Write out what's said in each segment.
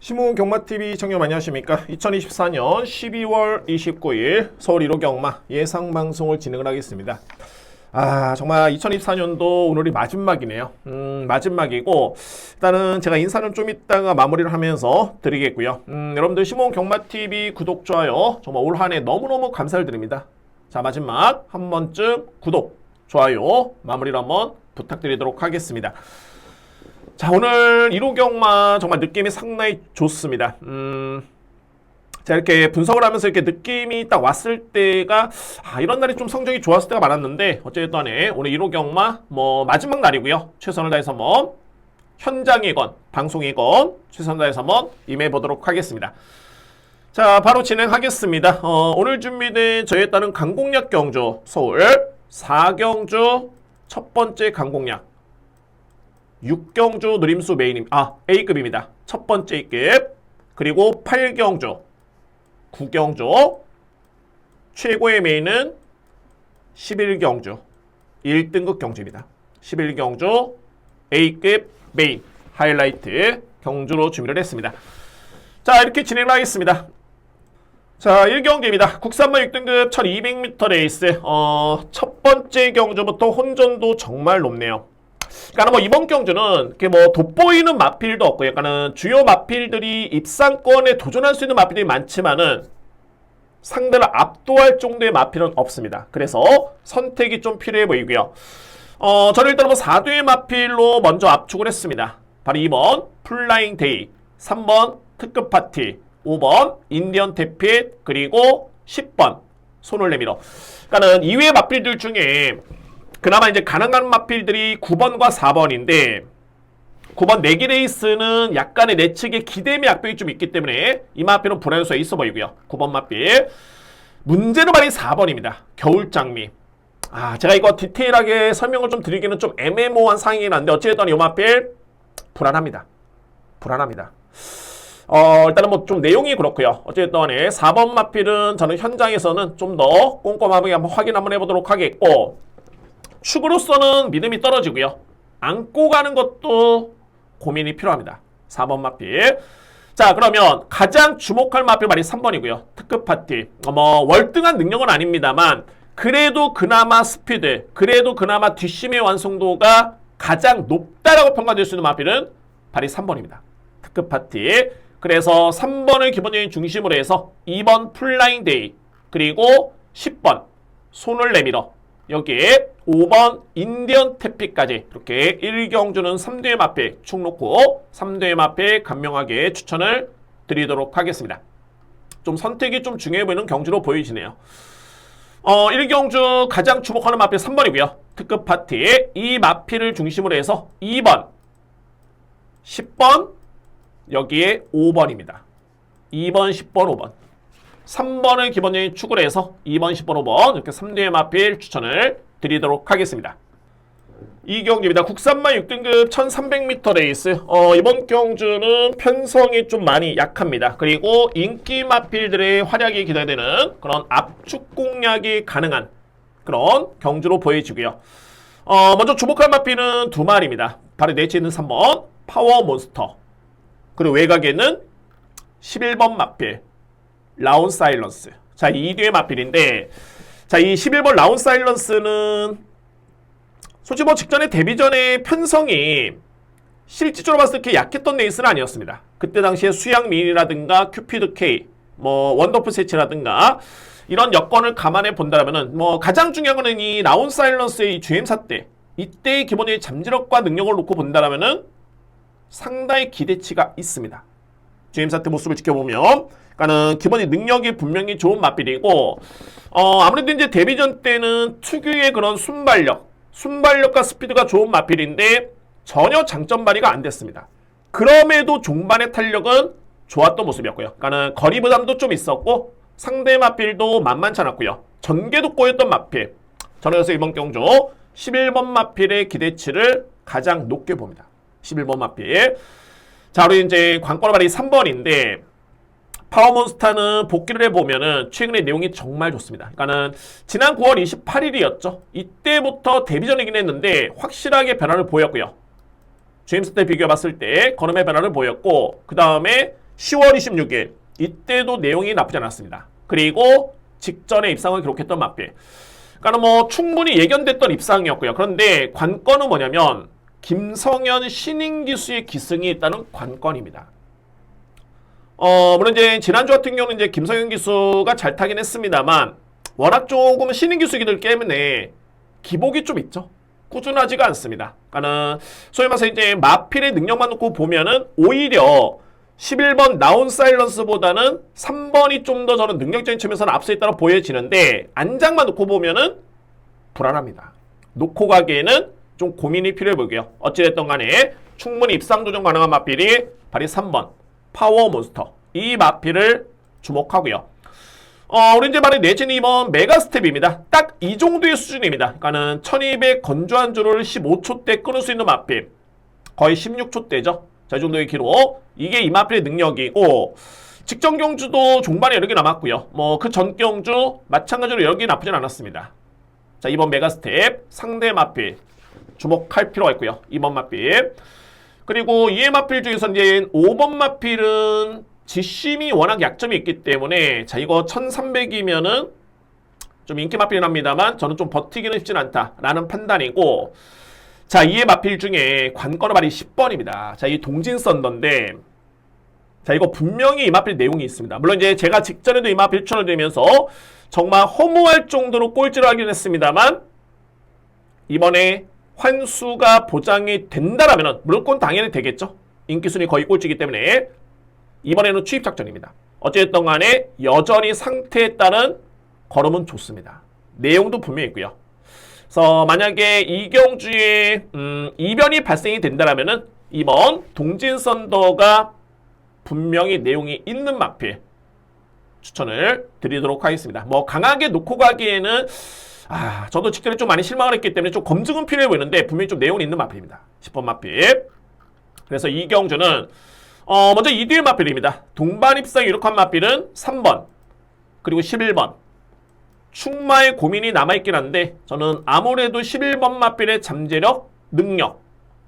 시무은 경마TV 청년 안녕하십니까. 2024년 12월 29일 서울 1호 경마 예상방송을 진행을 하겠습니다. 정말 2024년도 오늘이 마지막이네요. 마지막이고 일단은 제가 인사는 좀 이따가 마무리를 하면서 드리겠고요. 여러분들 시무은 경마TV 구독, 좋아요 정말 올 한 해 너무너무 감사를 드립니다. 자, 마지막 한 번쯤 구독, 좋아요 마무리를 한번 부탁드리도록 하겠습니다. 자, 오늘 1호 경마 정말 느낌이 상당히 좋습니다. 자, 이렇게 분석을 하면서 이렇게 느낌이 딱 왔을 때가 이런 날이 좀 성적이 좋았을 때가 많았는데 어쨌든 오늘 1호 경마 마지막 날이고요. 최선을 다해서 현장이건 방송이건 최선을 다해서 임해 보도록 하겠습니다. 자, 바로 진행하겠습니다. 오늘 준비된 저에 따른 강공략 경주 서울 4경주 첫 번째 강공략 6경주 누림수 메인 A급입니다. 첫 번째 A급. 그리고 8경주 9경주 최고의 메인은 11경주 1등급 경주입니다. 11경주 A급 메인 하이라이트 경주로 준비를 했습니다. 자, 이렇게 진행을 하겠습니다. 자, 1경기입니다. 국산마 6등급 1200m 레이스. 첫 번째 경주부터 혼전도 정말 높네요. 그러니까 이번 경주는 이렇게 돋보이는 마필도 없고 약간은 주요 마필들이 입상권에 도전할 수 있는 마필들이 많지만은 상대를 압도할 정도의 마필은 없습니다. 그래서 선택이 좀 필요해 보이고요. 저는 일단 4두의 마필로 먼저 압축을 했습니다. 바로 2번 플라잉 데이, 3번 특급 파티, 5번 인디언 태핏, 그리고 10번 손을 내밀어. 그러니까는 2회 마필들 중에 그나마 이제 가능한 마필들이 9번과 4번인데 9번 내기 레이스는 약간의 내 측의 기대임의 약벽이 좀 있기 때문에 이 마필은 불안할 수가 있어 보이고요. 9번 마필. 문제는 바로 4번입니다. 겨울장미. 제가 이거 디테일하게 설명을 좀 드리기는 좀 애매모호한 상황이긴 한데 어쨌든 이 마필 불안합니다. 불안합니다. 일단은 좀 내용이 그렇고요. 어쨌든 4번 마필은 저는 현장에서는 좀 더 꼼꼼하게 한번 확인 한번 해보도록 하겠고, 축으로서는 믿음이 떨어지고요. 안고 가는 것도 고민이 필요합니다. 4번 마필. 자, 그러면 가장 주목할 마필 말이 3번이고요. 특급 파티. 월등한 능력은 아닙니다만 그래도 그나마 스피드, 그래도 그나마 뒷심의 완성도가 가장 높다라고 평가될 수 있는 마필은 바로 3번입니다. 특급 파티. 그래서 3번을 기본적인 중심으로 해서 2번 플라잉 데이, 그리고 10번 손을 내밀어, 여기에 5번 인디언 태핏까지 이렇게 1경주는 3두의 마필 축 놓고 3두의 마필 간명하게 추천을 드리도록 하겠습니다. 좀 선택이 좀 중요해 보이는 경주로 보여지네요. 1경주 가장 주목하는 마필 3번이고요. 특급 파티. 이 마필을 중심으로 해서 2번, 10번, 여기에 5번입니다. 2번, 10번, 5번. 3번을 기본적인 축으로 해서 2번, 10번, 5번 이렇게 3두의 마필 추천을 드리도록 하겠습니다. 이 경기입니다. 국산마 6등급 1300m 레이스. 이번 경주는 편성이 좀 많이 약합니다. 그리고 인기 마필들의 활약이 기대되는 그런 압축 공략이 가능한 그런 경주로 보여지고요. 먼저 주목할 마필은 두 마리입니다. 바로 내치에 있는 3번 파워 몬스터, 그리고 외곽에는 11번 마필 라운 사일런스. 자, 이 뒤의 마필인데, 자, 이 11번 라운 사일런스는 솔직히 직전에 데뷔전에 편성이 실질적으로 봤을 때 약했던 레이스는 아니었습니다. 그때 당시에 수양 미인이라든가 큐피드 K, 원더풀 세치라든가 이런 여건을 감안해 본다면은 가장 중요한 거는 이 라운 사일런스의 GM사 때 이때의 기본적인 잠재력과 능력을 놓고 본다면은 상당히 기대치가 있습니다. GM사 때 모습을 지켜보면 그러니까는 기본이 능력이 분명히 좋은 마필이고, 아무래도 이제 데뷔전 때는 특유의 그런 순발력과 스피드가 좋은 마필인데 전혀 장점 발휘가 안 됐습니다. 그럼에도 종반의 탄력은 좋았던 모습이었고요. 그러니까는 거리 부담도 좀 있었고 상대 마필도 만만치 않았고요. 전개도 꼬였던 마필. 저는 그래서 이번 경주 11번 마필의 기대치를 가장 높게 봅니다. 11번 마필. 자, 우리 이제 관건의 발이 3번인데 파워몬스타는 복귀를 해보면은 최근에 내용이 정말 좋습니다. 그러니까는 지난 9월 28일이었죠. 이때부터 데뷔전이긴 했는데 확실하게 변화를 보였고요. 제임스 때 비교해봤을 때 걸음의 변화를 보였고, 그 다음에 10월 26일 이때도 내용이 나쁘지 않았습니다. 그리고 직전에 입상을 기록했던 마필. 그러니까 뭐 충분히 예견됐던 입상이었고요. 그런데 관건은 뭐냐면 김성현 신인 기수의 기승이 있다는 관건입니다. 물론 이제 지난주 같은 경우는 이제 김성현 기수가 잘 타긴 했습니다만 워낙 조금 신인 기수이기 때문에 기복이 좀 있죠. 꾸준하지가 않습니다. 그러니까는 소위 말해서 이제 마필의 능력만 놓고 보면은 오히려 11번 나온 사일런스보다는 3번이 좀 더 저는 능력적인 측면에서는 앞서 있다고 보여지는데 안장만 놓고 보면은 불안합니다. 놓고 가기에는 좀 고민이 필요해 보이고요. 어찌됐든 간에 충분히 입상 도전 가능한 마필이 바로 3번 파워 몬스터 이 마필을 주목하고요. 우리 이제 말해 내진 이번 메가 스텝입니다. 딱 이 정도의 수준입니다. 그러니까는 1200 건조한 줄을 15초대 끊을 수 있는 마필 거의 16초대죠. 자, 이 정도의 기록. 이게 이 마필의 능력이고 직전 경주도 종반에 여러 개 남았고요. 뭐 그 전 경주 마찬가지로 여러 개 나쁘진 않았습니다. 자, 이번 메가 스텝 상대 마필 주목할 필요가 있고요. 2번 마필. 그리고 이의 마필 중에서 이제 5번 마필은 지심이 워낙 약점이 있기 때문에 자, 이거 1300이면은 좀 인기 마필이 납니다만 저는 좀 버티기는 쉽진 않다라는 판단이고 자, 이의 마필 중에 관건은 바로 10번입니다. 자, 이 동진 썬더인데 자, 이거 분명히 이 마필 내용이 있습니다. 물론 이제 제가 직전에도 이 마필 추천을 드리면서 정말 허무할 정도로 꼴찌를 하긴 했습니다만 이번에 환수가 보장이 된다라면 무조건 당연히 되겠죠. 인기순위 거의 꼴찌이기 때문에 이번에는 추입작전입니다. 어쨌든 간에 여전히 상태에 따른 걸음은 좋습니다. 내용도 분명히 있고요. 그래서 만약에 이경주에 이변이 발생이 된다라면은 이번 동진 썬더가 분명히 내용이 있는 마필 추천을 드리도록 하겠습니다. 뭐 강하게 놓고 가기에는 저도 직전에 좀 많이 실망을 했기 때문에 좀 검증은 필요해 보이는데 분명히 좀 내용이 있는 마필입니다. 10번 마필. 그래서 이경주는 먼저 2뒤의 마필입니다. 동반 입상이 유력한 마필은 3번 그리고 11번. 충마의 고민이 남아있긴 한데 저는 아무래도 11번 마필의 잠재력, 능력,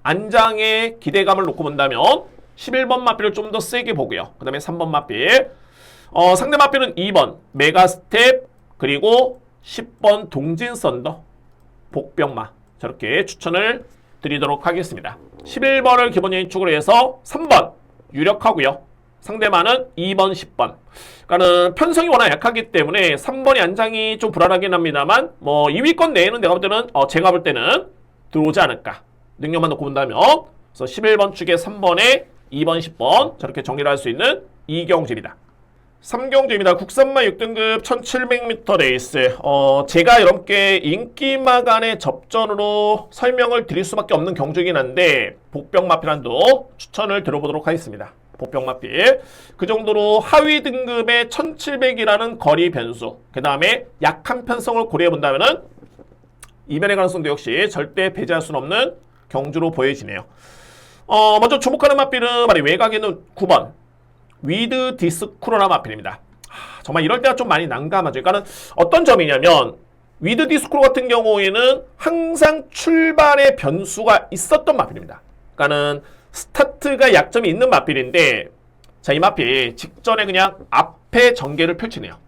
안장의 기대감을 놓고 본다면 11번 마필을 좀 더 세게 보고요. 그 다음에 3번 마필. 상대 마필은 2번 메가스텝 그리고 10번 동진 썬더 복병마 저렇게 추천을 드리도록 하겠습니다. 11번을 기본 예측으로 해서 3번 유력하고요. 상대만은 2번, 10번. 그러니까는 편성이 워낙 약하기 때문에 3번이 안장이 좀 불안하긴 합니다만 뭐 2위권 내에는 내가 볼 때는 제가 볼 때는 들어오지 않을까. 능력만 놓고 본다면 그래서 11번 축에 3번에 2번, 10번 저렇게 정리를 할 수 있는 이경주입니다. 3경주입니다. 국산마 6등급 1700m 레이스. 제가 여러분께 인기마간의 접전으로 설명을 드릴 수밖에 없는 경주이긴 한데 복병마필한도 추천을 들어보도록 하겠습니다. 복병마필. 그 정도로 하위 등급의 1700이라는 거리 변수 그 다음에 약한 편성을 고려해본다면 이변의 가능성도 역시 절대 배제할 수는 없는 경주로 보여지네요. 먼저 주목하는 마필은 바로 외곽에는 9번 위드 디스크로나 마필입니다. 정말 이럴 때가 좀 많이 난감하죠. 그러니까 어떤 점이냐면 위드 디스크로 같은 경우에는 항상 출발의 변수가 있었던 마필입니다. 그러니까는 스타트가 약점이 있는 마필인데 자, 이 마필 직전에 그냥 앞에 전개를 펼치네요.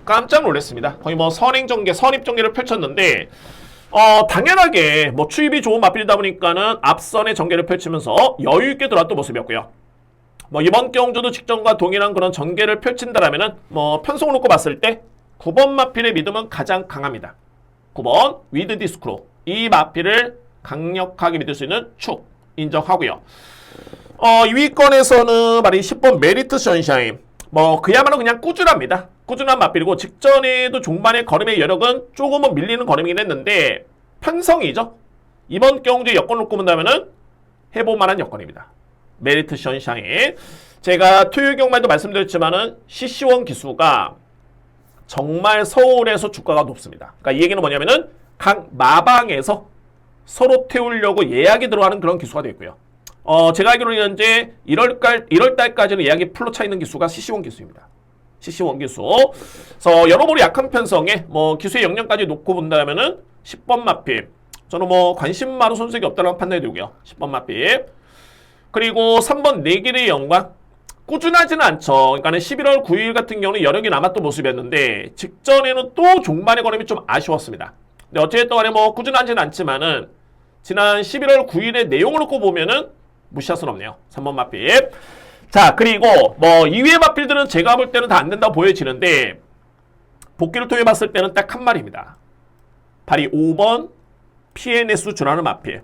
깜짝 놀랐습니다. 거의 뭐 선행 전개, 선입 전개를 펼쳤는데 당연하게 뭐 추입이 좋은 마필이다 보니까는 앞선의 전개를 펼치면서 여유 있게 들어왔던 모습이었고요. 뭐 이번 경주도 직전과 동일한 그런 전개를 펼친다라면은 뭐 편성을 놓고 봤을 때 9번 마필의 믿음은 가장 강합니다. 9번 위드 디스크로 이 마필을 강력하게 믿을 수 있는 축 인정하고요. 2위권에서는 바로 10번 메리트 선샤인 뭐 그야말로 그냥 꾸준합니다. 꾸준한 마필이고 직전에도 종반의 걸음의 여력은 조금은 밀리는 걸음이긴 했는데 편성이죠. 이번 경주의 여건을 놓고 본다면은 해볼만한 여건입니다. 메리트 선샤인. 제가 토요일 경마에도 말씀드렸지만은 CC1 기수가 정말 서울에서 주가가 높습니다. 그러니까 이 얘기는 뭐냐면은 각 마방에서 서로 태우려고 예약이 들어가는 그런 기수가 되어 있고요. 제가 알기로는 현재 1월달까지는 예약이 풀로 차 있는 기수가 CC1 기수입니다. CC1 기수. 그래서 여러모로 약한 편성에 뭐 기수의 역량까지 놓고 본다면은 10번 마필. 저는 뭐 관심 많은 선수가 없다는 판단이 들고요. 10번 마필. 그리고 3번 내길의 영광. 꾸준하지는 않죠. 그러니까는 11월 9일 같은 경우는 여력이 남았던 모습이었는데 직전에는 또 종반의 걸음이 좀 아쉬웠습니다. 근데 어쨌든 간에 뭐 꾸준하지는 않지만은 지난 11월 9일의 내용을 놓고 보면은 무시할 수는 없네요. 3번 마필. 자, 그리고 뭐 이외의 마필들은 제가 볼 때는 다 안 된다고 보여지는데 복귀를 통해 봤을 때는 딱 한 마리입니다. 발이 5번 PNS 준하는 마필.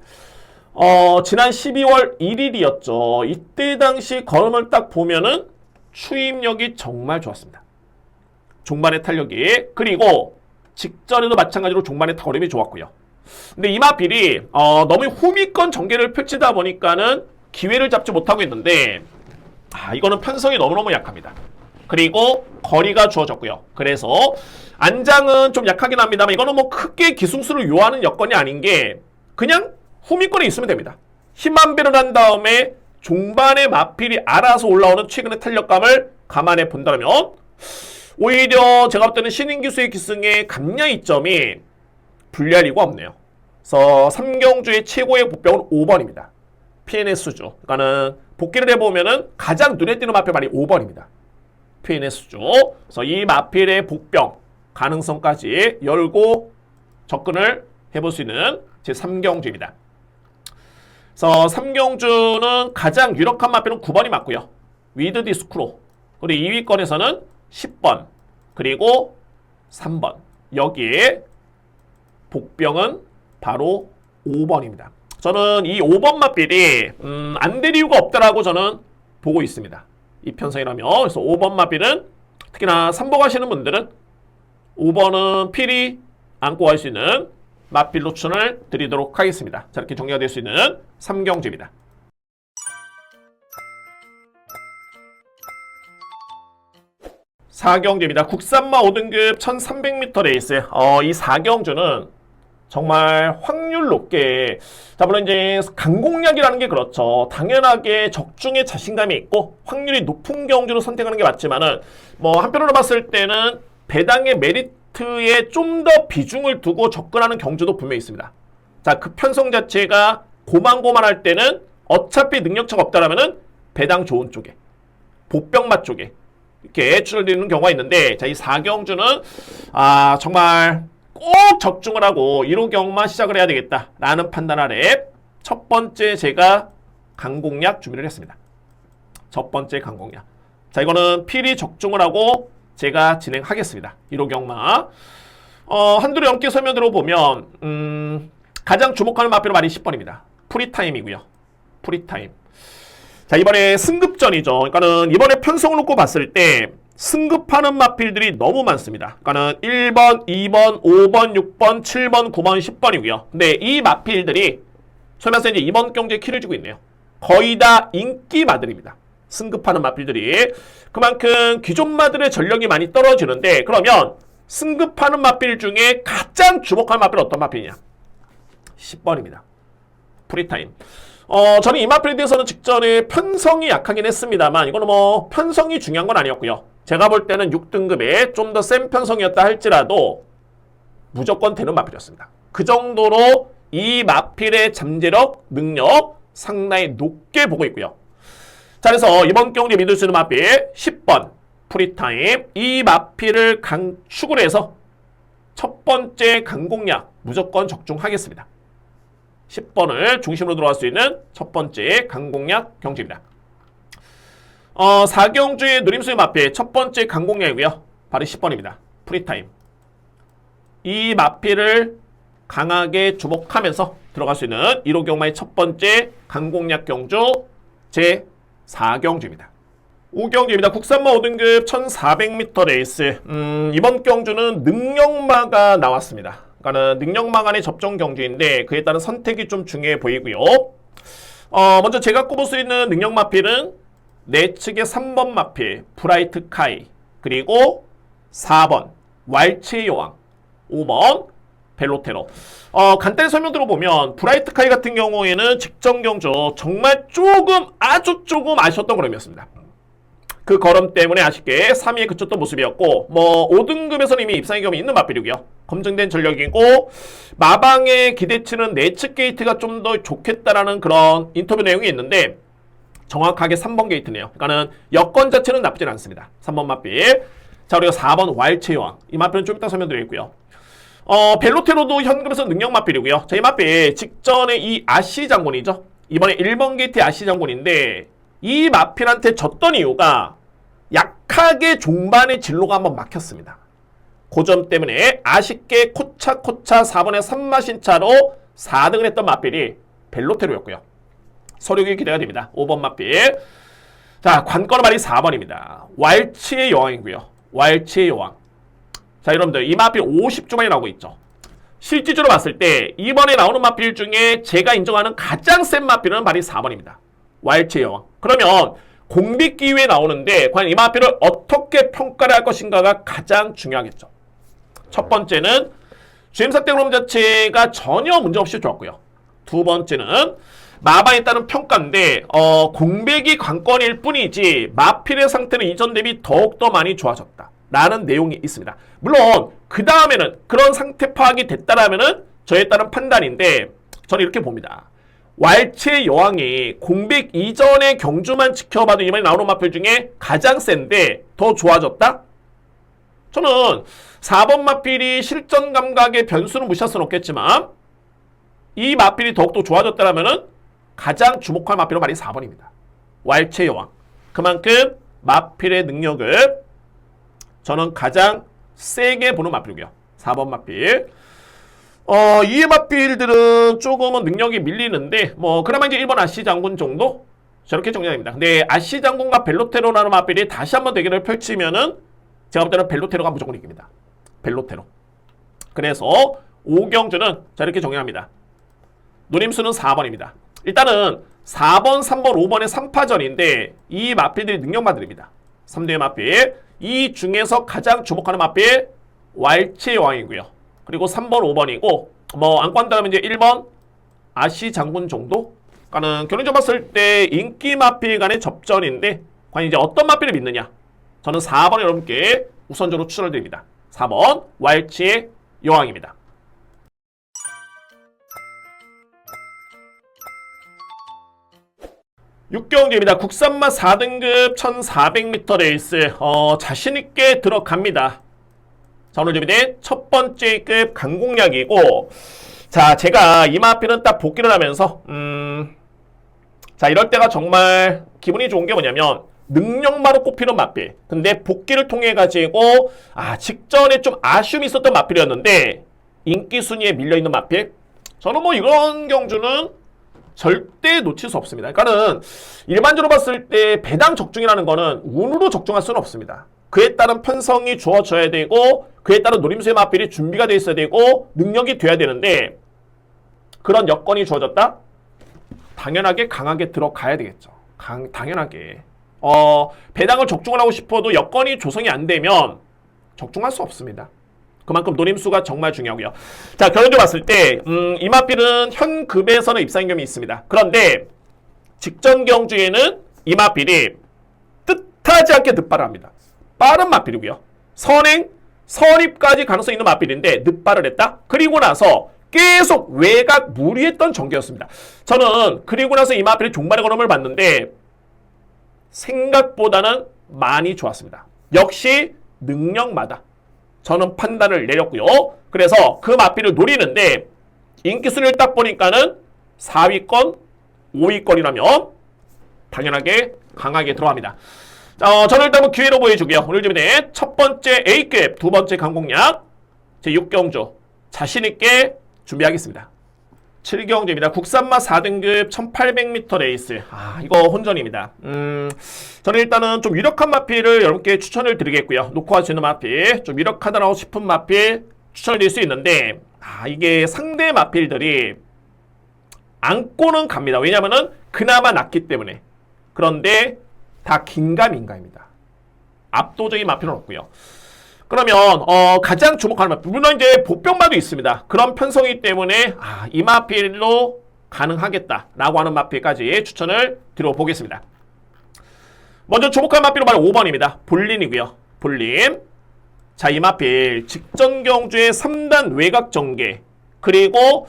지난 12월 1일이었죠. 이때 당시 걸음을 딱 보면은 추임력이 정말 좋았습니다. 종반의 탄력이. 그리고 직전에도 마찬가지로 종반의 걸음이 좋았고요. 근데 이 마필이 너무 후미권 전개를 펼치다 보니까는 기회를 잡지 못하고 있는데 이거는 편성이 너무너무 약합니다. 그리고 거리가 주어졌고요. 그래서 안장은 좀 약하긴 합니다만 이거는 뭐 크게 기승수를 요하는 여건이 아닌 게 그냥 후미권에 있으면 됩니다. 힘만 배를 한 다음에 종반의 마필이 알아서 올라오는 최근의 탄력감을 감안해 본다면 오히려 제가 볼 때는 신인기수의 기승의 감량 이점이 불리할 이유가 없네요. 그래서 삼경주의 최고의 복병은 5번입니다. PNS주. 그러니까는 복귀를 해보면은 가장 눈에 띄는 마필 말이 5번입니다. PNS주. 그래서 이 마필의 복병 가능성까지 열고 접근을 해볼 수 있는 제 3경주입니다. 그래서 3경주는 가장 유력한 마필은 9번이 맞고요. 위드 디스크로. 그리고 2위권에서는 10번. 그리고 3번. 여기에 복병은 바로 5번입니다. 저는 이 5번 마필이 안 될 이유가 없다라고 저는 보고 있습니다. 이 편성이라면. 그래서 5번 마필은 특히나 3복 하시는 분들은 5번은 필히 안고 갈 수 있는 마필로 추천을 드리도록 하겠습니다. 자, 이렇게 정리가 될 수 있는 3경주입니다. 사경주입니다. 국산마 5등급 1300m 레이스. 이 4경주는 정말 확률 높게, 자, 물론 이제 강공략이라는 게 그렇죠. 당연하게 적중에 자신감이 있고 확률이 높은 경주로 선택하는 게 맞지만은 뭐 한편으로 봤을 때는 배당의 메리트에 좀 더 비중을 두고 접근하는 경주도 분명히 있습니다. 자, 그 편성 자체가 고만고만할 때는 어차피 능력차가 없다라면은 배당 좋은 쪽에, 복병맛 쪽에 이렇게 추천드리는 경우가 있는데, 자, 이 4경주는 정말 꼭 적중을 하고 1호 경만 시작을 해야 되겠다라는 판단 아래 첫 번째 제가 강공략 준비를 했습니다. 첫 번째 강공략. 자, 이거는 필히 적중을 하고 제가 진행하겠습니다. 1호 경마. 한두로 연기 설명 들어보면 가장 주목하는 마필은 말이 10번입니다. 프리타임이고요. 프리타임. 자, 이번에 승급전이죠. 그러니까는 이번에 편성을 놓고 봤을 때 승급하는 마필들이 너무 많습니다. 그러니까는 1번, 2번, 5번, 6번, 7번, 9번, 10번이고요. 근데 이 마필들이 소위 말해서 이제 이번 경주에 키를 주고 있네요. 거의 다 인기마들입니다. 승급하는 마필들이. 그만큼 기존마들의 전력이 많이 떨어지는데, 그러면 승급하는 마필 중에 가장 주목하는 마필은 어떤 마필이냐? 10번입니다. 프리타임. 저는 이 마필에 대해서는 직전에 편성이 약하긴 했습니다만 이거는 뭐 편성이 중요한 건 아니었고요. 제가 볼 때는 6등급에 좀 더 센 편성이었다 할지라도 무조건 되는 마필이었습니다. 그 정도로 이 마필의 잠재력, 능력 상당히 높게 보고 있고요. 자, 그래서 이번 경기에 믿을 수 있는 마필 10번 프리타임. 이 마필을 강축을 해서 첫 번째 강공략 무조건 적중하겠습니다. 10번을 중심으로 들어갈 수 있는 첫 번째 강공략 경주입니다. 4경주의 누림수의 마필 첫 번째 강공략이고요. 바로 10번입니다. 프리타임. 이 마필을 강하게 주목하면서 들어갈 수 있는 1호 경마의 첫 번째 강공략 경주 제 4경주입니다. 5경주입니다. 국산마 5등급 1400m 레이스. 이번 경주는 능력마가 나왔습니다. 그러니까는 능력마 간의 접종 경주인데 그에 따른 선택이 좀 중요해 보이고요. 먼저 제가 꼽을 수 있는 능력 마필은 내측의 3번 마필 브라이트 카이, 그리고 4번 왈츠의 여왕, 5번 벨로테로. 간단히 설명 들어보면 브라이트 카이 같은 경우에는 직전 경주 정말 조금, 아주 조금 아쉬웠던 걸음이었습니다. 그 걸음 때문에 아쉽게 3위에 그쳤던 모습이었고, 뭐 5등급에서는 이미 입상의 경험이 있는 마필이고요. 검증된 전력이고, 마방의 기대치는 내측 게이트가 좀 더 좋겠다라는 그런 인터뷰 내용이 있는데, 정확하게 3번 게이트네요. 그러니까는 여건 자체는 나쁘진 않습니다. 3번 마필. 자, 우리가 4번 왈츠 여왕. 이 마필은 좀 이따 설명드리겠고요. 벨로테로도 현금에서 능력 마필이고요. 자, 이 마필 직전에 이 아시 장군이죠. 이번에 1번 게이트의 아시 장군인데 이 마필한테 졌던 이유가 약하게 종반의 진로가 한번 막혔습니다. 그 점 때문에 아쉽게 코차 4번에 3마신차로 4등을 했던 마필이 벨로테로였고요. 서류기 기대가 됩니다. 5번 마필. 자, 관건은 말이 4번입니다. 왈츠의 여왕이고요. 왈츠의 여왕. 자, 여러분들 이 마필 50주만이 나오고 있죠. 실질적으로 봤을 때 이번에 나오는 마필 중에 제가 인정하는 가장 센 마필은 말이 4번입니다. 왈츠의 여왕. 그러면 공백 기회에 나오는데 과연 이 마필을 어떻게 평가를 할 것인가가 가장 중요하겠죠. 첫 번째는 주임사 땡그럼 자체가 전혀 문제없이 좋았고요. 두 번째는 마방에 따른 평가인데 공백이 관건일 뿐이지 마필의 상태는 이전 대비 더욱더 많이 좋아졌다 라는 내용이 있습니다. 물론 그 다음에는 그런 상태 파악이 됐다라면은 저에 따른 판단인데 저는 이렇게 봅니다. 왈츠의 여왕이 공백 이전의 경주만 지켜봐도 이번에 나오는 마필 중에 가장 센데 더 좋아졌다? 저는 4번 마필이 실전 감각의 변수는 무시할 수는 없겠지만 이 마필이 더욱더 좋아졌다라면은 가장 주목할 마필은 말이 4번입니다. 왈츠의 여왕. 그만큼 마필의 능력을 저는 가장 세게 보는 마필이고요. 4번 마필. 이 마필들은 조금은 능력이 밀리는데 그나마 이제 1번 아시 장군 정도 저렇게 정리합니다. 근데 아시 장군과 벨로테로라는 마필이 다시 한번 대결을 펼치면은 제가 볼 때는 벨로테로가 무조건 이깁니다. 벨로테로. 그래서 5경주는 자 이렇게 정리합니다. 노림수는 4번입니다. 일단은 4번, 3번, 5번의 3파전인데 이 마필들이 능력마들입니다. 3대의 마필. 이 중에서 가장 주목하는 마필 왈츠의 여왕이고요. 그리고 3번, 5번이고 안고 한다면 이제 1번 아시 장군 정도? 그러니까는 결론적으로 봤을 때 인기 마필 간의 접전인데 과연 이제 어떤 마필을 믿느냐? 저는 4번 여러분께 우선적으로 추천을 드립니다. 4번 왈츠의 여왕입니다. 6경기입니다. 국산마 4등급 1400m 레이스 자신있게 들어갑니다. 자, 오늘 준비된 첫 번째 급 강공략이고 자, 제가 이 마필은 딱 복귀를 하면서 자, 이럴 때가 정말 기분이 좋은 게 뭐냐면 능력마로 꼽히는 마필. 근데 복귀를 통해 가지고 직전에 좀 아쉬움이 있었던 마필이었는데 인기 순위에 밀려있는 마필. 저는 이런 경주는 절대 놓칠 수 없습니다. 그러니까는 일반적으로 봤을 때 배당 적중이라는 거는 운으로 적중할 수는 없습니다. 그에 따른 편성이 주어져야 되고 그에 따른 노림수의 마필이 준비가 돼 있어야 되고 능력이 돼야 되는데 그런 여건이 주어졌다? 당연하게 강하게 들어가야 되겠죠. 당연하게. 배당을 적중을 하고 싶어도 여건이 조성이 안 되면 적중할 수 없습니다. 그만큼 노림수가 정말 중요하고요. 자, 결론적으로 봤을 때 이 마필은 현 급에서는 입상임금이 있습니다. 그런데 직전 경주에는 이 마필이 뜻하지 않게 늑발을 합니다. 빠른 마필이고요. 선입까지 가능성이 있는 마필인데 늑발을 했다? 그리고 나서 계속 외곽 무리했던 전개였습니다. 저는 그리고 나서 이 마필이 종반의 걸음을 봤는데 생각보다는 많이 좋았습니다. 역시 능력마다 저는 판단을 내렸고요. 그래서 그 마필을 노리는데 인기 순위를 딱 보니까는 4위권, 5위권이라면 당연하게 강하게 들어갑니다. 저는 일단 기회로 보여주고요. 오늘 준비된 첫 번째 A급, 두 번째 강공략 제6경주 자신있게 준비하겠습니다. 7경주입니다. 국산마 4등급 1800m 레이스. 이거 혼전입니다. 저는 일단은 좀 유력한 마필을 여러분께 추천을 드리겠고요. 놓고 하시는 마필, 좀 유력하다라고 싶은 마필 추천을 드릴 수 있는데, 이게 상대 마필들이 안고는 갑니다. 왜냐면은 그나마 낫기 때문에. 그런데 다 긴가민가입니다. 압도적인 마필은 없고요. 그러면 가장 주목하는 마필, 물론 이제 복병마도 있습니다. 그런 편성이기 때문에 이 마필로 가능하겠다라고 하는 마필까지 추천을 드려보겠습니다. 먼저 주목할 마필은 바로 5번입니다. 볼린이고요. 볼린. 자, 이 마필 직전 경주의 3단 외곽 전개, 그리고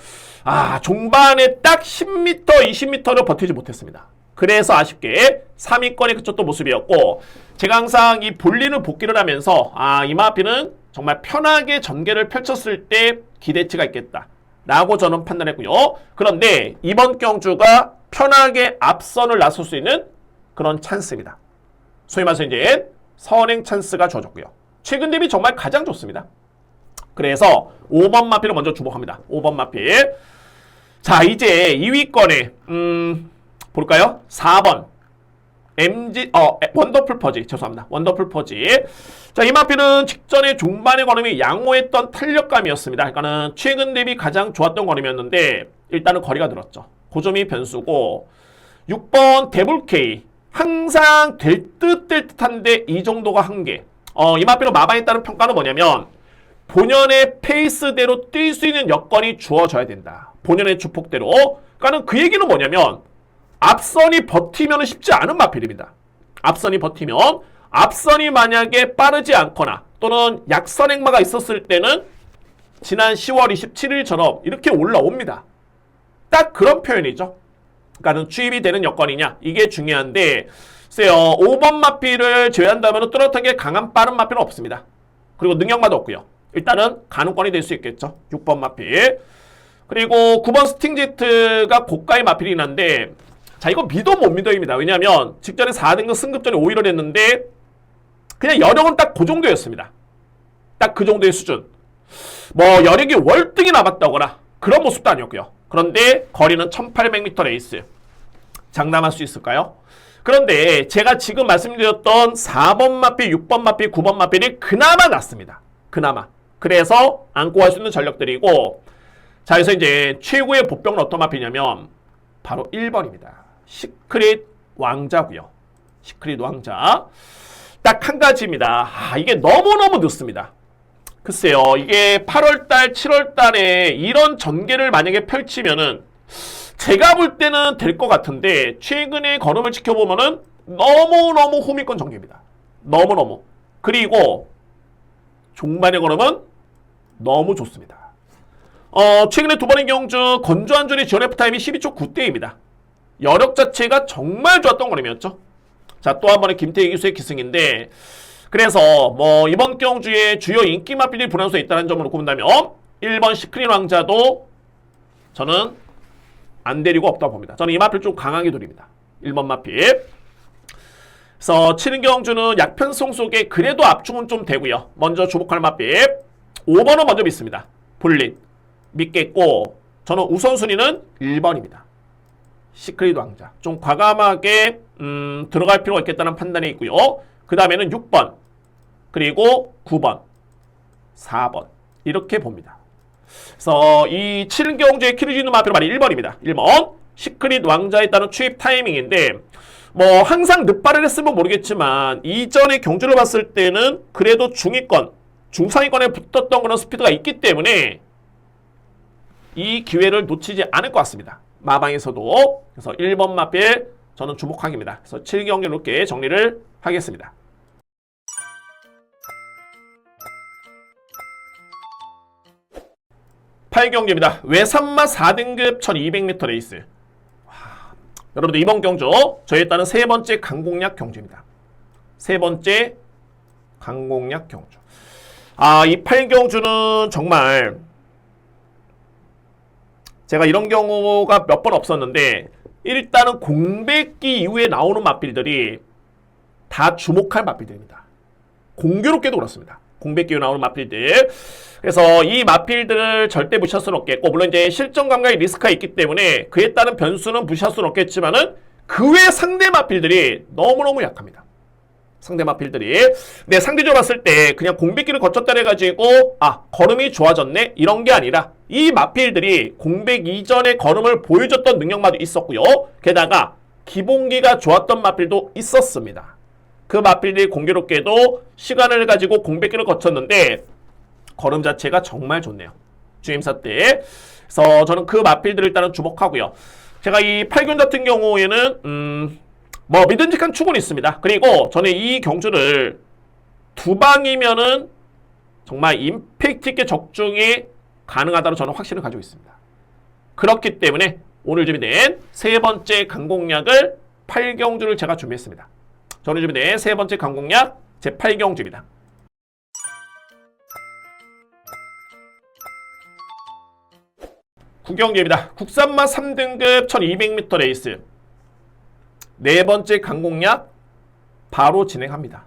종반에 딱 10m, 20m를 버티지 못했습니다. 그래서 아쉽게 3위권에 그쳤던 모습이었고, 제가 항상 이 볼리는 복귀를 하면서 이마피는 정말 편하게 전개를 펼쳤을 때 기대치가 있겠다 라고 저는 판단했고요. 그런데 이번 경주가 편하게 앞선을 나설 수 있는 그런 찬스입니다. 소위 말해서 이제 선행 찬스가 주어졌고요. 최근 대비 정말 가장 좋습니다. 그래서 5번 마필을 먼저 주목합니다. 5번 마필. 자, 이제 2위권에 볼까요? 4번 원더풀 퍼지. 죄송합니다. 원더풀 퍼지. 자, 이 마필은 직전에 중반의 걸음이 양호했던 탄력감이었습니다. 그러니까는 최근 대비 가장 좋았던 걸음이었는데 일단은 거리가 늘었죠. 그 점이 변수고, 6번 데블케이. 항상 될 듯한데 이 정도가 한계. 이 마필은 마방에 따른 평가는 뭐냐면 본연의 페이스대로 뛸 수 있는 여건이 주어져야 된다. 본연의 주폭대로. 그러니까는 그 얘기는 뭐냐면 앞선이 버티면 쉽지 않은 마필입니다. 앞선이 버티면, 앞선이 만약에 빠르지 않거나 또는 약선행마가 있었을 때는 지난 10월 27일처럼 이렇게 올라옵니다. 딱 그런 표현이죠. 그러니까는 추입이 되는 여건이냐, 이게 중요한데, 글쎄요, 5번 마필을 제외한다면 뚜렷하게 강한 빠른 마필은 없습니다. 그리고 능력마도 없고요. 일단은 가능권이 될 수 있겠죠. 6번 마필. 그리고 9번 스팅제트가 고가의 마필이긴 한데, 자, 이거 믿어 못 믿어입니다. 왜냐하면 직전에 4등급 승급전에 5위를 했는데 그냥 여력은 딱 그 정도였습니다. 딱 그 정도의 수준. 뭐 여력이 월등히 남았다거나 그런 모습도 아니었고요. 그런데 거리는 1800m 레이스. 장담할 수 있을까요? 그런데 제가 지금 말씀드렸던 4번 마필, 6번 마필, 9번 마필이 그나마 낫습니다. 그나마. 그래서 안고 갈 수 있는 전력들이고, 자, 그래서 이제 최고의 보병은 어떤 마필이냐면 바로 1번입니다. 시크릿 왕자고요. 시크릿 왕자. 딱 한 가지입니다. 이게 너무너무 늦습니다. 글쎄요, 이게 8월달, 7월달에 이런 전개를 만약에 펼치면은 제가 볼 때는 될 것 같은데, 최근의 걸음을 지켜보면은 너무너무 호미권 전개입니다. 너무너무. 그리고 종반의 걸음은 너무 좋습니다. 최근에 두 번의 경주 건조한 줄의 지원 F타임이 12초 9대입니다. 여력 자체가 정말 좋았던 걸음이었죠. 자, 또 한 번의 김태희 기수의 기승인데, 그래서 뭐 이번 경주에 주요 인기 마필이 불안수에 있다는 점을 놓고 본다면 1번 시크릿 왕자도 저는 안 데리고 없다고 봅니다. 저는 이 마필 좀 강하게 돌립니다. 1번 마필. 그래서 치는 경주는 약편성 속에 그래도 압축은 좀 되고요. 먼저 주목할 마필 5번은 먼저 믿습니다. 볼린 믿겠고, 저는 우선순위는 1번입니다. 시크릿 왕자. 좀 과감하게 들어갈 필요가 있겠다는 판단이 있고요. 그 다음에는 6번, 그리고 9번, 4번 이렇게 봅니다. 그래서 이 7경주의 키를 쥐는 마필은 바로 1번입니다. 1번 시크릿 왕자에 따른 추입 타이밍인데, 뭐 항상 늦발을 했으면 모르겠지만 이전의 경주를 봤을 때는 그래도 중위권, 중상위권에 붙었던 그런 스피드가 있기 때문에 이 기회를 놓치지 않을 것 같습니다. 마방에서도. 그래서 1번 마필 저는 주목하기입니다. 그래서 7경기 이렇게 정리를 하겠습니다. (8경기입니다) 외산마 4등급 1200m 레이스. 여러분들 이번 경주 저희에 따른 세 번째 강공략 경주입니다. 세 번째 강공략 경주. 이 8경주는 정말 제가 이런 경우가 몇 번 없었는데, 일단은 공백기 이후에 나오는 마필들이 다 주목할 마필들입니다. 공교롭게도 그렇습니다. 공백기 이후에 나오는 마필들. 그래서 이 마필들을 절대 무시할 수는 없겠고, 물론 이제 실전 감각의 리스크가 있기 때문에 그에 따른 변수는 무시할 수는 없겠지만은 그 외 상대 마필들이 너무너무 약합니다. 상대 마필들이. 근데 상대적으로 봤을 때 그냥 공백기를 거쳤다 해가지고 걸음이 좋아졌네 이런 게 아니라, 이 마필들이 공백 이전의 걸음을 보여줬던 능력마도 있었고요. 게다가 기본기가 좋았던 마필도 있었습니다. 그 마필들이 공교롭게도 시간을 가지고 공백기를 거쳤는데 걸음 자체가 정말 좋네요. 주임사 때. 그래서 저는 그 마필들을 일단은 주목하고요. 제가 이 8균 같은 경우에는 뭐 믿음직한 축은 있습니다. 그리고 저는 이 경주를 두 방이면은 정말 임팩트 있게 적중이 가능하다고 저는 확신을 가지고 있습니다. 그렇기 때문에 오늘 준비된 세 번째 강공략을 8경주를 제가 준비했습니다. 저는 준비된 세 번째 강공약 제8경주입니다. 구경주입니다. 국산마 3등급 1200m 레이스 네 번째 강공약 바로 진행합니다.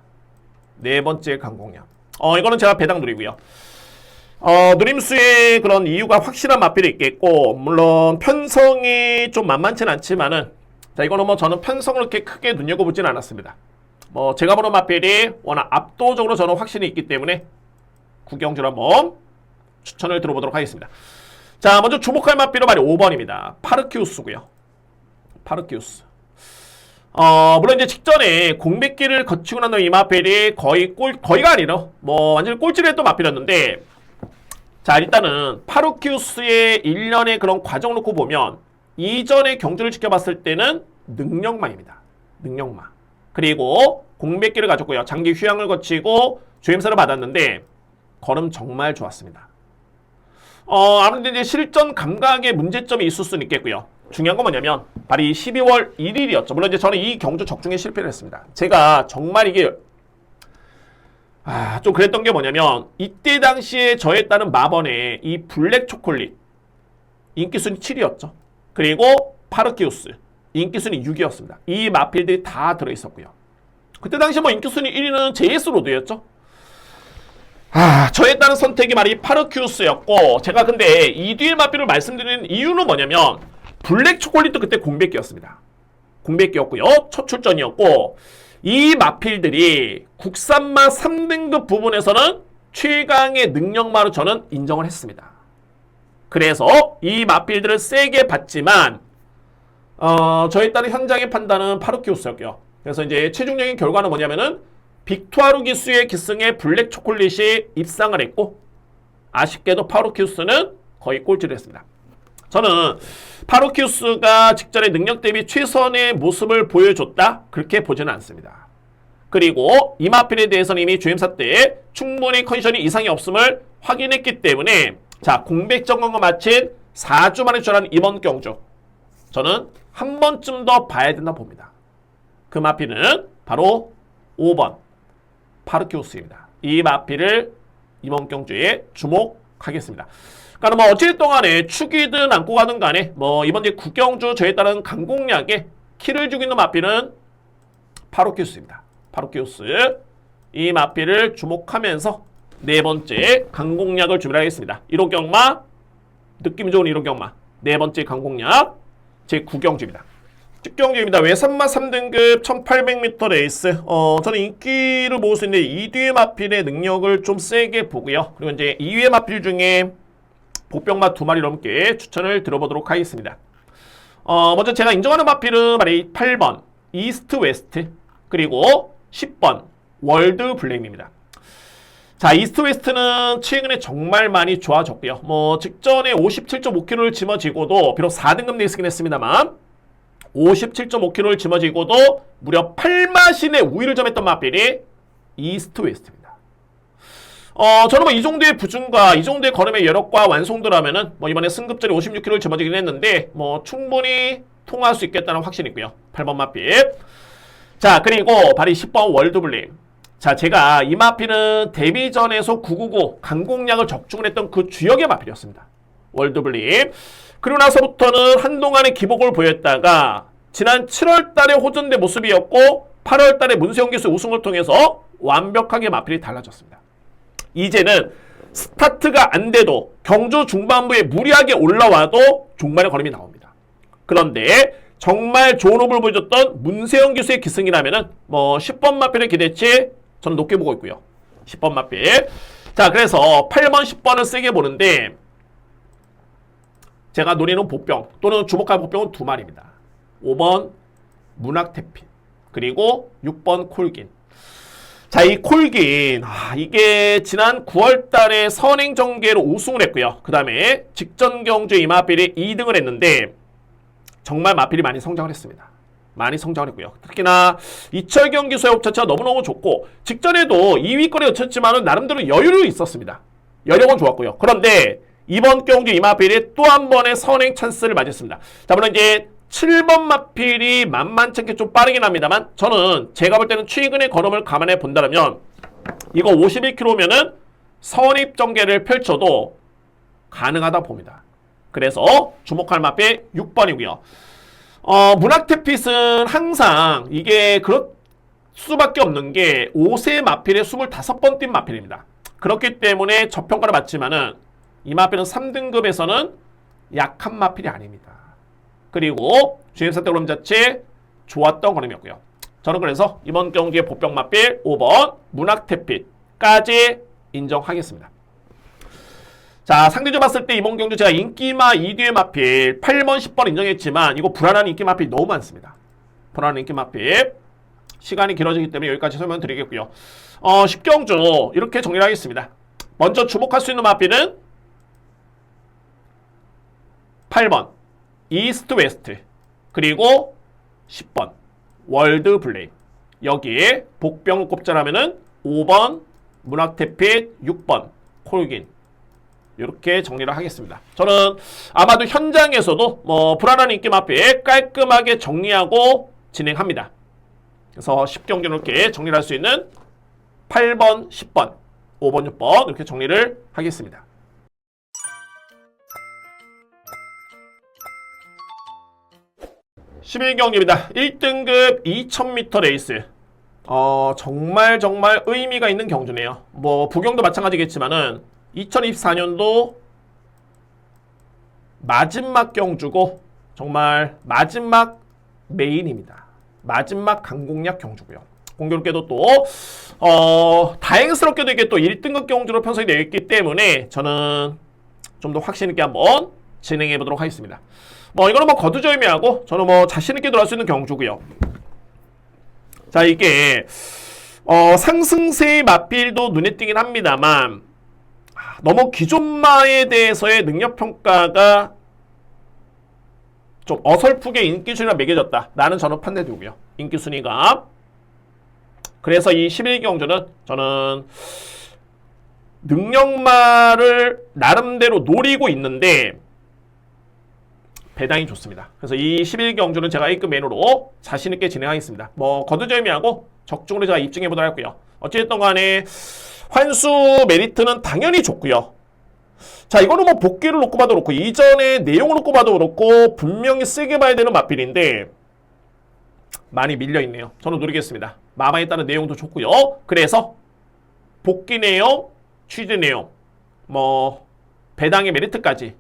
네 번째 강공약. 이거는 제가 배당 누리고요. 누림수의 그런 이유가 확실한 마필이 있겠고, 물론 편성이 좀 만만치는 않지만은, 자, 이거는 뭐 저는 편성을 그렇게 크게 눈여겨보지는 않았습니다. 제가 보는 마필이 워낙 압도적으로 저는 확신이 있기 때문에 구경주를 한번 추천을 들어보도록 하겠습니다. 자, 먼저 주목할 마필은 바로 5번입니다. 파르키우스고요. 파르키우스. 물론 이제 직전에 공백기를 거치고 난 다음에 이 마필이 거의가 아니라 완전히 꼴찌를 했던 마필이었는데, 자, 일단은 파르키우스의 1년의 그런 과정을 놓고 보면 이전의 경주를 지켜봤을 때는 능력마입니다. 능력마. 그리고 공백기를 가졌고요. 장기 휴양을 거치고 주임사를 받았는데 걸음 정말 좋았습니다. 아무래도 이제 실전 감각에 문제점이 있을 수는 있겠고요. 중요한 건 뭐냐면 바로 이 12월 1일이었죠. 물론 이제 저는 이 경주 적중에 실패를 했습니다. 제가 정말 이게 좀 그랬던 게 뭐냐면 이때 당시에 저에 따른 마번의 이 블랙 초콜릿 인기순위 7위였죠. 그리고 파르키우스 인기순위 6위였습니다. 이 마필들이 다 들어있었고요. 그때 당시 인기순위 1위는 JS로드였죠. 저에 따른 선택이 말이 파르키우스였고, 제가 근데 이 뒤에 마필을 말씀드리는 이유는 뭐냐면 블랙 초콜릿도 그때 공백기였습니다. 공백기였고요. 첫 출전이었고, 이 마필들이 국산마 3등급 부분에서는 최강의 능력마로 저는 인정을 했습니다. 그래서 이 마필들을 세게 봤지만 저에 따른 현장의 판단은 파르키우스였고요. 그래서 이제 최종적인 결과는 뭐냐면은 빅투아루 기수의 기승에 블랙 초콜릿이 입상을 했고, 아쉽게도 파르키우스는 거의 꼴찌를 했습니다. 저는 파르키우스가 직전에 능력 대비 최선의 모습을 보여줬다? 그렇게 보지는 않습니다. 그리고 이 마필에 대해서는 이미 주임사 때 충분히 컨디션이 이상이 없음을 확인했기 때문에, 자, 공백 점검과 마친 4주 만에 출연한 이번 경주, 저는 한 번쯤 더 봐야 된다 봅니다. 그 마필은 바로 5번 파르키우스입니다. 이 마필을 이번 경주에 주목하겠습니다. 그러니까 어찌됐든 동안에 축이든 안고 가든 간에 이번 이제 구경주 저에 따른 강공략에 키를 주고 있는 마필은 파르키우스입니다. 파르키우스 이 마필을 주목하면서 네 번째 강공략을 준비하겠습니다. 1호 경마, 느낌 좋은 1호 경마, 네 번째 강공략 제 9경주입니다. 직경주입니다. 외산마 3등급 1800m 레이스. 저는 인기를 모을 수 있는데 2뒤의 마필의 능력을 좀 세게 보고요. 그리고 이제 2위의 마필 중에 복병마 2마리 넘게 추천을 들어보도록 하겠습니다. 먼저 제가 인정하는 마필은 바로 8번 이스트 웨스트, 그리고 10번 월드 블랙입니다. 자, 이스트 웨스트는 최근에 정말 많이 좋아졌고요. 직전에 57.5kg를 짊어지고도 비록 4등급 레이스긴 했습니다만 57.5kg를 짊어지고도 무려 8마신의 우위를 점했던 마필이 이스트 웨스트입니다. 저는 이 정도의 부준과 이 정도의 걸음의 여력과 완성도라면은 이번에 승급전에 56kg를 짊어지긴 했는데 충분히 통과할 수 있겠다는 확신이 있고요. 8번 마필. 자, 그리고 바로 10번 월드블림. 자, 제가 이 마필은 데뷔전에서 999 강공략을 적중을 했던 그 주역의 마필이었습니다. 월드블림. 그리고 나서부터는 한동안의 기복을 보였다가 지난 7월 달에 호전된 모습이었고 8월 달에 문세영 기수 우승을 통해서 완벽하게 마필이 달라졌습니다. 이제는 스타트가 안 돼도 경주 중반부에 무리하게 올라와도 종말의 걸음이 나옵니다. 그런데 정말 좋은 호흡을 보여줬던 문세영 기수의 기승이라면은 10번 마필의 기대치 저는 높게 보고 있고요. 10번 마필. 자, 그래서 8번, 10번을 세게 보는데 제가 노리는 복병 또는 주목할 복병은 2마리입니다. 5번 문학태핀, 그리고 6번 콜긴. 자, 이 콜긴, 이게 지난 9월 달에 선행정계로 우승을 했고요. 그 다음에 직전 경주 이 마필이 2등을 했는데 정말 마필이 많이 성장을 했습니다. 많이 성장을 했고요. 특히나 이철경 기수의 호흡 자체가 너무너무 좋고 직전에도 2위권에 그쳤지만은 나름대로 여유는 있었습니다. 여력은 좋았고요. 그런데 이번 경주 이 마필이 또 한 번의 선행 찬스를 맞았습니다. 자, 물론 이제 7번 마필이 만만찮게 좀 빠르긴 합니다만 저는 제가 볼 때는 최근의 걸음을 감안해 본다면 이거 51km면은 선입 전개를 펼쳐도 가능하다 봅니다. 그래서 주목할 마필 6번이고요. 문학태핏은 항상 이게 그럴 수밖에 없는 게 5세 마필에 25번 뛴 마필입니다. 그렇기 때문에 저평가를 받지만은 이 마필은 3등급에서는 약한 마필이 아닙니다. 그리고 주행선택 걸음 자체 좋았던 걸음이었고요. 저는 그래서 이번 경기의 보병 마필 5번 문학태핏까지 인정하겠습니다. 자, 상대적으로 봤을 때 이번 경주 제가 인기마 2뒤의 마필 8번, 10번 인정했지만 이거 불안한 인기 마필 너무 많습니다. 불안한 인기 마필 시간이 길어지기 때문에 여기까지 설명드리겠고요. 10경주 이렇게 정리를 하겠습니다. 먼저 주목할 수 있는 마필은 8번 이스트 웨스트 그리고 10번 월드 블레임. 여기에 복병을 꼽자라면은 5번 문학태핏 6번 콜긴 이렇게 정리를 하겠습니다. 저는 아마도 현장에서도 불안한 인기 마필 깔끔하게 정리하고 진행합니다. 그래서 10경기 이렇게 정리를 할 수 있는 8번, 10번, 5번, 6번 이렇게 정리를 하겠습니다. (11경기입니다) 1등급 2000m 레이스. 정말 의미가 있는 경주네요. 부경도 마찬가지겠지만은 2024년도 마지막 경주고 정말 마지막 메인입니다. 마지막 강공략 경주고요. 공교롭게도 또 다행스럽게도 이게 또 1등급 경주로 편성이 되어 있기 때문에 저는 좀 더 확신 있게 한번 진행해 보도록 하겠습니다. 이거는 거두절미하고 저는 자신 있게 들어갈 수 있는 경주고요. 자, 이게 상승세의 마필도 눈에 띄긴 합니다만 너무 기존마에 대해서의 능력평가가 좀 어설프게 인기순위가 매겨졌다. 라는 저는 판단되고요. 인기순위가. 그래서 이 11경주는 저는 능력마를 나름대로 노리고 있는데 배당이 좋습니다. 그래서 이 11경주는 제가 A급 메뉴로 자신있게 진행하겠습니다. 거두절미하고 적중으로 제가 입증해보도록 하고요. 어찌됐든 간에 환수 메리트는 당연히 좋고요. 자, 이거는 복귀를 놓고 봐도 그렇고 이전의 내용을 놓고 봐도 그렇고 분명히 세게 봐야 되는 마필인데 많이 밀려있네요. 저는 노리겠습니다. 마마에 따른 내용도 좋고요. 그래서 복귀 내용, 취재 내용, 배당의 메리트까지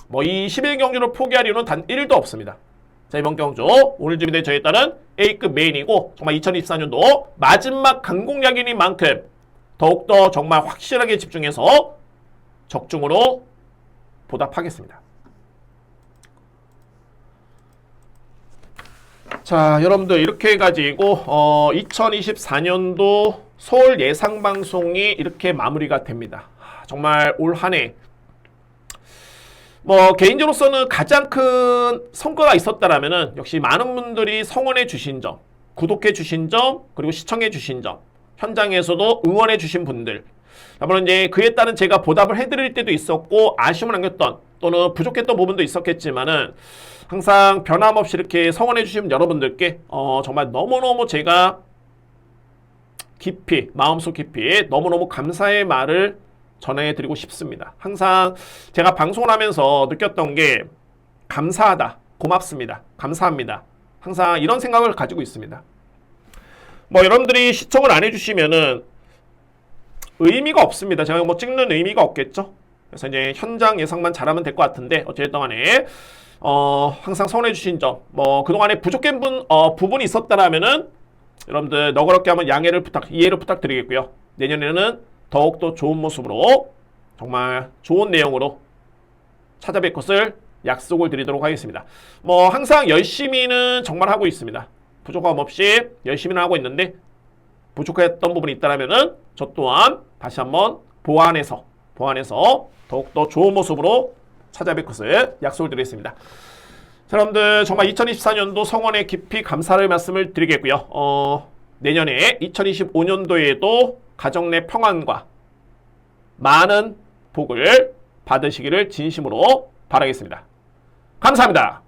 이 11경주를 포기할 이유는 단 1도 없습니다. 자, 이번 경주 오늘 준비된 저에 따른 A급 메인이고 정말 2024년도 마지막 강공략인인 만큼 더욱더 정말 확실하게 집중해서 적중으로 보답하겠습니다. 자, 여러분들 이렇게 해가지고 2024년도 서울 예상방송이 이렇게 마무리가 됩니다. 정말 올 한해 개인적으로서는 가장 큰 성과가 있었다라면은 역시 많은 분들이 성원해 주신 점, 구독해 주신 점, 그리고 시청해 주신 점, 현장에서도 응원해 주신 분들. 물론 이제 그에 따른 제가 보답을 해드릴 때도 있었고 아쉬움을 남겼던 또는 부족했던 부분도 있었겠지만은 항상 변함없이 이렇게 성원해 주신 여러분들께 정말 너무너무 제가 깊이 마음속 깊이 너무너무 감사의 말을 전해드리고 싶습니다. 항상 제가 방송을 하면서 느꼈던 게 감사하다, 고맙습니다, 감사합니다. 항상 이런 생각을 가지고 있습니다. 여러분들이 시청을 안 해주시면은 의미가 없습니다. 제가 찍는 의미가 없겠죠. 그래서 이제 현장 예상만 잘하면 될 것 같은데 어쨌든 간에 항상 성원해주신 점, 그동안에 부족한 부분이 있었다라면은 여러분들 너그럽게 한번 이해를 부탁드리겠고요. 내년에는 더욱더 좋은 모습으로 정말 좋은 내용으로 찾아뵐 것을 약속을 드리도록 하겠습니다. 항상 열심히는 정말 하고 있습니다. 부족함 없이 열심히는 하고 있는데 부족했던 부분이 있다면은 저 또한 다시 한번 보완해서 더욱더 좋은 모습으로 찾아뵐 것을 약속을 드리겠습니다. 자, 여러분들 정말 2024년도 성원에 깊이 감사를 말씀을 드리겠고요. 내년에 2025년도에도 가정 내 평안과 많은 복을 받으시기를 진심으로 바라겠습니다. 감사합니다.